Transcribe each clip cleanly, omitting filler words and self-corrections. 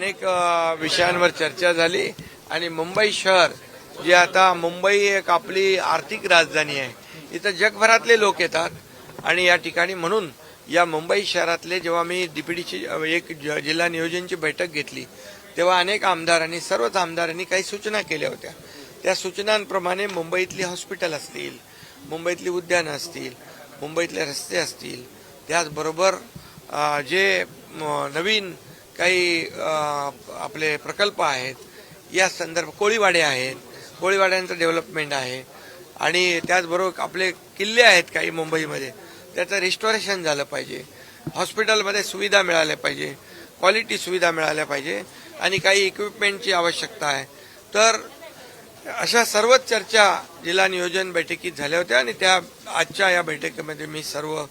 अनेक विषयांवर चर्चा झाली आणि मुंबई शहर जे आता मुंबई एक आपली आर्थिक राजधानी आहे, इथं जगभरातले लोक येतात आणि या ठिकाणी म्हणून या मुंबई शहरातले जेव्हा मी डीपीडीची एक जिल्हा नियोजनची बैठक घेतली तेव्हा अनेक आमदारांनी सर्वच आमदारांनी काही सूचना केल्या होत्या। त्या सूचनांप्रमाणे मुंबईतली हॉस्पिटल असतील, मुंबईतली उद्यानं असतील, मुंबईतले रस्ते असतील, त्याचबरोबर जे नवीन काही आपले प्रकल्प आहेत या संदर्भ कोळीवाडे आहेत, कोळीवाड्यांचं डेव्हलपमेंट आहे आणि त्याचबरोबर आपले किल्ले आहेत काही मुंबईमध्ये, त्याचं रिस्टोरेशन झालं पाहिजे, हॉस्पिटलमध्ये सुविधा मिळाल्या पाहिजे, क्वालिटी सुविधा मिळाल्या पाहिजे आणि काही इक्विपमेंटची आवश्यकता आहे। तर अशा सर्वच चर्चा जिल्हा नियोजन बैठकीत झाल्या होत्या आणि त्या आजच्या या बैठकीमध्ये मी सर्व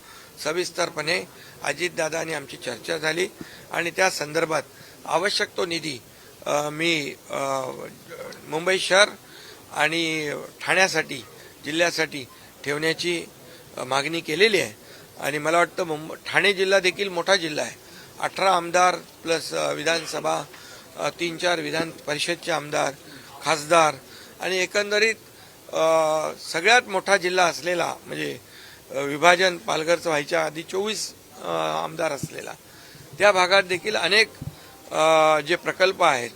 सविस्तरपणे अजितदादा आणि आमची चर्चा झाली आणि त्या संदर्भात आवश्यक तो निधी मी मुंबई शहर आणि ठाण्यासाठी जिल्ह्यासाठी ठेवण्याची मागणी केलेली आहे आणि मला वाटतं ठाणे जिल्हा देखील मोठा जिल्हा आहे। 18 आमदार प्लस विधानसभा 3-4 विधान परिषदचे आमदार, खासदार आणि एकंदरीत सगळ्यात मोठा जिल्हा असलेला म्हणजे विभाजन पालघरचं व्हायच्या आधी 24 आमदार असलेला त्या भागात देखील अनेक जे प्रकल्प आहेत,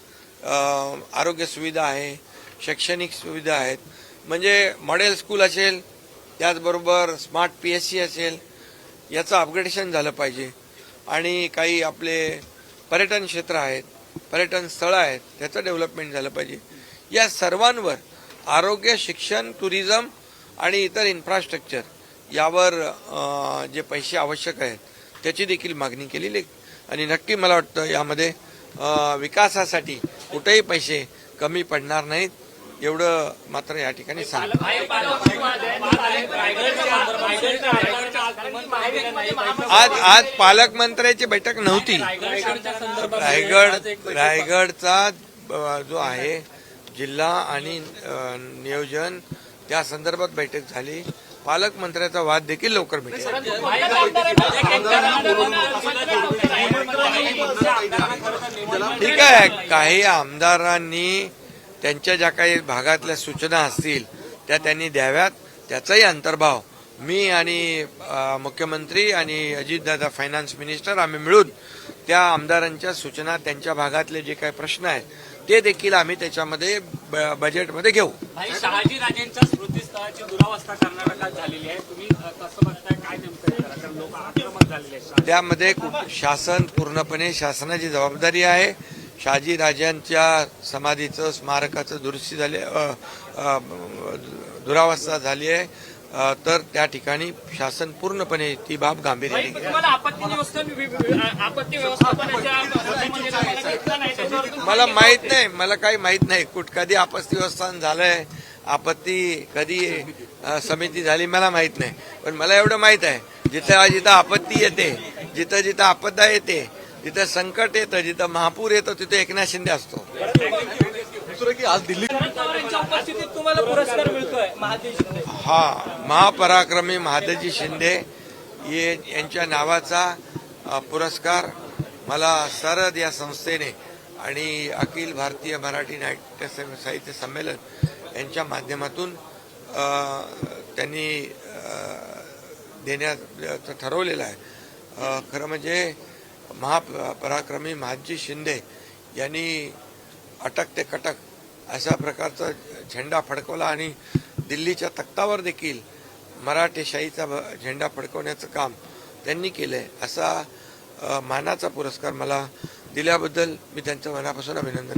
आरोग्य सुविधा आहे, शैक्षणिक सुविधा आहेत, म्हणजे मॉडेल स्कूल असेल, त्याचबरोबर स्मार्ट PSC असेल, याचं अपग्रेडेशन झालं पाहिजे आणि काही आपले पर्यटन क्षेत्र आहेत, पर्यटन स्थळं आहेत, त्याचं डेव्हलपमेंट झालं पाहिजे। या सर्वांवर आरोग्य, शिक्षण, टुरिझम आणि इतर इन्फ्रास्ट्रक्चर यावर जे पैसे आवश्यक आहेत त्याची देखील मागणी केलेली आणि नक्की मला वाटतं यामध्ये विकासासाठी कुठेही पैसे कमी पडणार नाहीत एवढं मात्र या ठिकाणी सांगतो। आज पालकमंत्र्याची बैठक नव्हती। रायगडचा जो आहे जिल्हा आणि नियोजन त्या संदर्भात बैठक झाली। पालकमंत्र्याचा वाद देखील लवकर मिळेल। ठीक आहे, काही आमदारांनी त्यांच्या ज्या काही भागातल्या सूचना असतील त्या त्यांनी द्याव्यात, त्याचाही अंतर्भाव मी आणि मुख्यमंत्री आणि अजितदादा फायनान्स मिनिस्टर आम्ही मिळून त्या आमदारांच्या सूचना, त्यांच्या भागातले जे काही प्रश्न आहेत ते देखील आम्ही त्याच्यामध्ये बजेटमध्ये घेऊ। शहाजी राजेंच्या स्मृतीस्थळाची दुरावस्था कर्नाटकात झालेली आहे, तुम्ही कसं बघताय, काय नेमकं लोक आक्रमक झालेले आहेत? त्यामध्ये शासन पूर्णपणे शासनाची जबाबदारी आहे। शहाजी राजांच्या समाधीचं स्मारकाचं दुरुस्ती झाली, दुरावस्था झाली आहे, तर त्या ठिकाणी शासन पूर्णपणे ती बाब गांभीर्याने घेईल। मला माहित नाही, मला काही माहित नाही कधी आपत्ती व्यवस्थापन झालंय, आपत्ती कधी समिती झाली मला माहित नाही, पण मला एवढं माहित आहे जिथं जिथं आपत्ती येते, जिथं जिथं आपदा येते, जिथं संकट येतं, जिथं महापूर येतो तिथे एकनाथ शिंदे असतो। की आज दिल्ली तुम्हाला पुरस्कार मिळतोय महापराक्रमी महादजी शिंदे यांच्या नावाचा पुरस्कार मला सरद या संस्थेने आणि अखिल भारतीय मराठी नाट्य साहित्य संमेलन यांच्या माध्यमातून त्यांनी देण्याचं ठरवलेलं आहे। खरं म्हणजे महापराक्रमी महादजी शिंदे यांनी अटक ते कटक अशा प्रकारचा झेंडा फडकवला आणि दिल्लीच्या तख्तावर देखील मराठेशाहीचा झेंडा फडकवण्याचं काम त्यांनी केलंय। असा मानाचा पुरस्कार मला दिल्याबद्दल मी त्यांचं मनापासून अभिनंदन करतो।